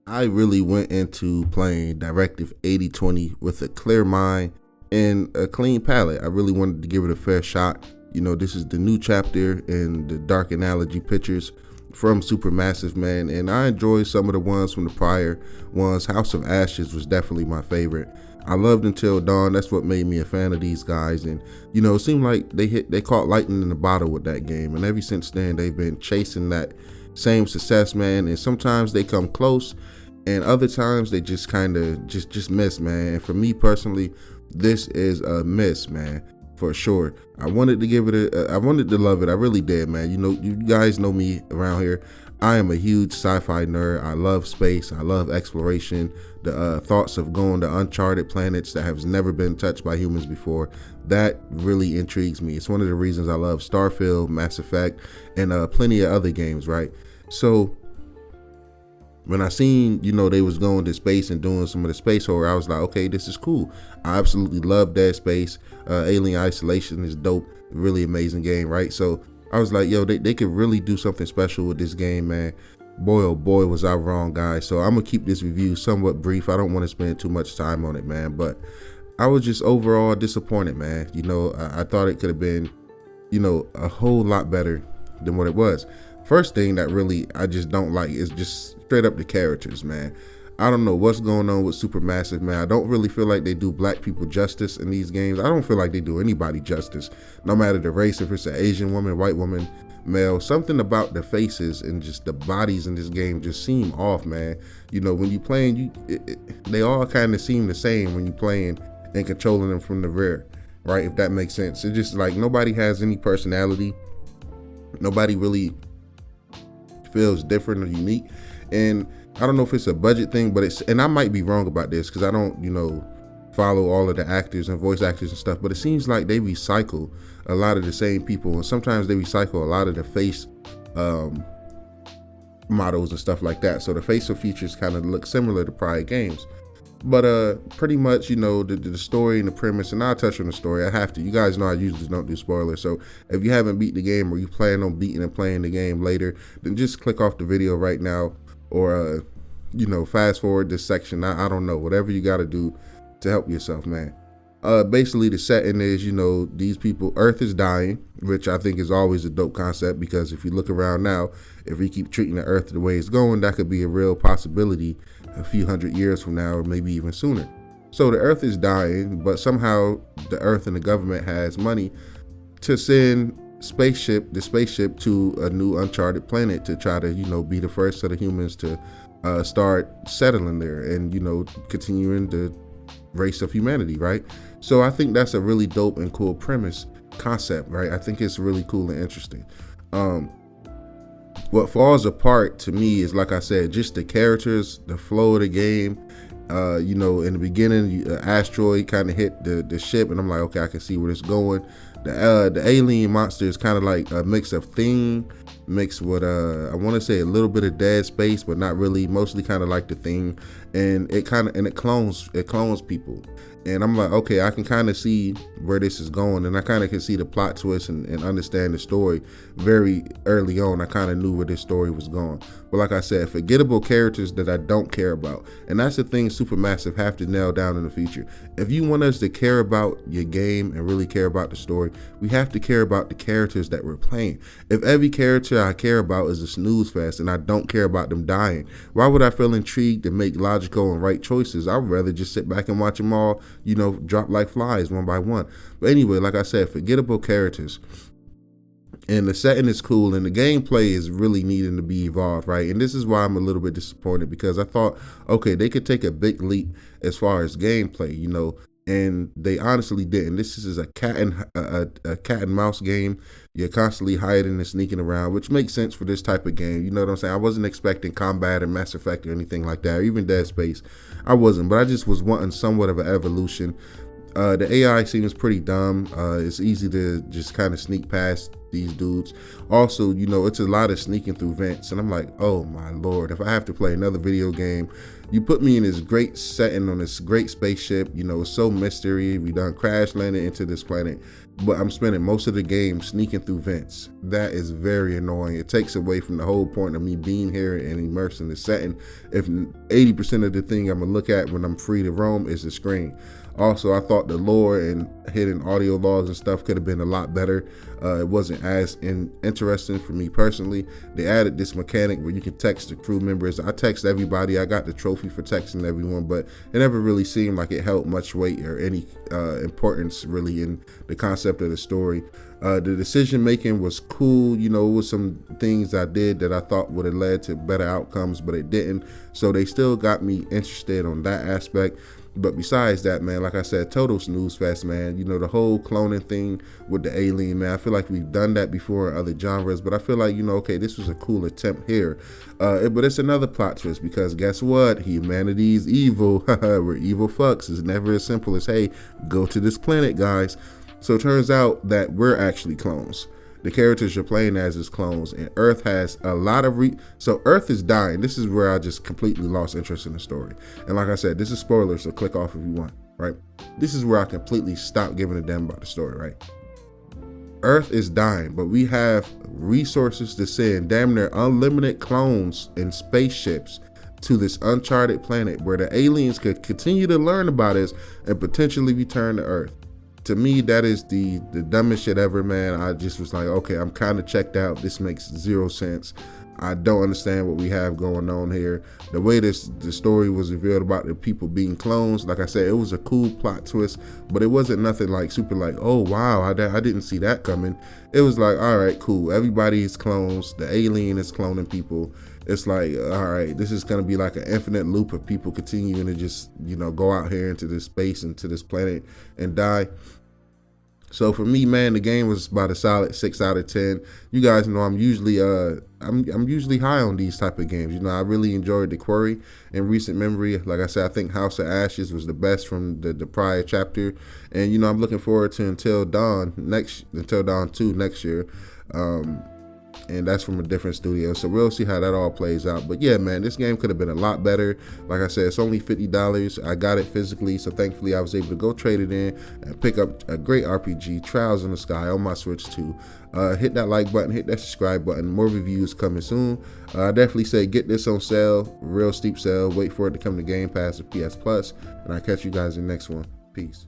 I really went into playing Directive 8020 with a clear mind and a clean palette. I really wanted to give it a fair shot. You know, this is the new chapter in the Dark Analogy pictures from Supermassive, man, and I enjoyed some of the ones from the prior ones. House of Ashes was definitely my favorite. I loved Until Dawn. That's what made me a fan of these guys, and you know, it seemed like they caught lightning in the bottle with that game, and ever since then they've been chasing that same success, man. And sometimes they come close, and other times they just kind of just miss, man. And for me personally, this is a miss, man, for sure. I wanted to give it I wanted to love it. I really did, man. You know, you guys know me around here. I am a huge sci-fi nerd. I love space. I love exploration. The thoughts of going to uncharted planets that have never been touched by humans before, that really intrigues me. It's one of the reasons I love Starfield, Mass Effect, and plenty of other games, right? So when I seen, you know, they was going to space and doing some of the space horror, I was like, okay, this is cool. I absolutely love Dead Space. Alien Isolation is dope. Really amazing game, right? So I was like, yo, they could really do something special with this game, man. Boy, oh boy, was I wrong, guys. So I'm going to keep this review somewhat brief. I don't want to spend too much time on it, man. But I was just overall disappointed, man. You know, I thought it could have been, you know, a whole lot better than what it was. First thing that really I just don't like is just straight up the characters, man. I don't know what's going on with Supermassive, man. I don't really feel like they do black people justice in these games. I don't feel like they do anybody justice, no matter the race, if it's an Asian woman, white woman, male. Something about the faces and just the bodies in this game just seem off, man. You know, when you playing, they all kind of seem the same when you playing and controlling them from the rear, right? If that makes sense. It's just like nobody has any personality. Nobody really feels different or unique. And I don't know if it's a budget thing, but and I might be wrong about this because I don't, you know, follow all of the actors and voice actors and stuff, but it seems like they recycle a lot of the same people, and sometimes they recycle a lot of the face models and stuff like that. So the facial features kind of look similar to prior games. But pretty much, you know, the story and the premise, and I'll touch on the story. I have to. You guys know I usually don't do spoilers. So if you haven't beat the game or you plan on beating and playing the game later, then just click off the video right now, or you know, fast forward this section. I don't know, whatever you got to do to help yourself, man. Basically the setting is, you know, these people, Earth is dying, which I think is always a dope concept, because if you look around now, if we keep treating the Earth the way it's going, that could be a real possibility a few hundred years from now, or maybe even sooner. So the Earth is dying, but somehow the Earth and the government has money to send the spaceship to a new uncharted planet to try to, you know, be the first of the humans to start settling there and, you know, continuing the race of humanity, right? So I think that's a really dope and cool premise concept, right? I think it's really cool and interesting. What falls apart to me is, like I said, just the characters, the flow of the game. You know, in the beginning, asteroid kind of hit the ship, and I'm like, okay, I can see where it's going. The alien monster is kind of like a mix of Thing mixed with I want to say a little bit of Dead Space, but not really. Mostly kind of like the Thing, and it clones people. And I'm like, okay, I can kind of see where this is going, and I kind of can see the plot twist and understand the story very early on. I kind of knew where this story was going. But like I said, forgettable characters that I don't care about. And that's the thing Supermassive have to nail down in the future. If you want us to care about your game and really care about the story, we have to care about the characters that we're playing. If every character I care about is a snooze fest and I don't care about them dying, why would I feel intrigued to make logical and right choices? I would rather just sit back and watch them all, you know, drop like flies one by one. But anyway, like I said, forgettable characters. And the setting is cool, and the gameplay is really needing to be evolved, right? And this is why I'm a little bit disappointed, because I thought, okay, they could take a big leap as far as gameplay, you know, and they honestly didn't. This is a cat and mouse game. You're constantly hiding and sneaking around, which makes sense for this type of game. You know what I'm saying? I wasn't expecting combat or Mass Effect or anything like that, or even Dead Space. I wasn't, but I just was wanting somewhat of an evolution. The AI seems pretty dumb. It's easy to just kind of sneak past these dudes. Also, you know, it's a lot of sneaking through vents, and I'm like, oh my lord, if I have to play another video game, you put me in this great setting on this great spaceship, you know, it's so mystery, we done crash landed into this planet, but I'm spending most of the game sneaking through vents. That is very annoying. It takes away from the whole point of me being here and immersed in the setting. If 80% of the thing I'm gonna look at when I'm free to roam is the screen. Also, I thought the lore and hidden audio logs and stuff could have been a lot better. It wasn't as interesting for me personally. They added this mechanic where you can text the crew members. I text everybody. I got the trophy for texting everyone, but it never really seemed like it held much weight or any importance really in the concept of the story. The decision making was cool. You know, it was some things I did that I thought would have led to better outcomes, but it didn't. So they still got me interested on that aspect. But besides that, man, like I said, total snooze fest, man. You know, the whole cloning thing with the alien, man, I feel like we've done that before in other genres, but I feel like, you know, okay, this was a cool attempt here. But it's another plot twist, because guess what? Humanity's evil. We're evil fucks. It's never as simple as, hey, go to this planet, guys. So it turns out that we're actually clones. The characters you're playing as is clones, and Earth has a lot of so Earth is dying. This is where I just completely lost interest in the story. And like I said, this is spoilers, so click off if you want, right? This is where I completely stopped giving a damn about the story, right? Earth is dying, but we have resources to send damn near unlimited clones and spaceships to this uncharted planet where the aliens could continue to learn about us and potentially return to Earth. To me, that is the dumbest shit ever, man. I just was like, okay, I'm kind of checked out. This makes zero sense. I don't understand what we have going on here. The way the story was revealed about the people being clones, like I said, it was a cool plot twist, but it wasn't nothing like super like, oh wow, I didn't see that coming. It was like, all right, cool. Everybody is clones. The alien is cloning people. It's like, all right, this is gonna be like an infinite loop of people continuing to just, you know, go out here into this space, into this planet and die. So for me, man, the game was about a solid 6 out of 10. You guys know I'm usually I'm usually high on these type of games. You know, I really enjoyed The Quarry in recent memory. Like I said, I think House of Ashes was the best from the prior chapter, and you know, I'm looking forward to Until Dawn 2 next year. And that's from a different studio, so we'll see how that all plays out. But yeah, man, this game could have been a lot better. Like I said, it's only $50. I got it physically, so thankfully I was able to go trade it in and pick up a great RPG, Trials in the Sky, on my Switch too. Hit that like button, hit that subscribe button. More reviews coming soon. I definitely say get this on sale, real steep sale. Wait for it to come to Game Pass or PS Plus, and I'll catch you guys in the next one. Peace.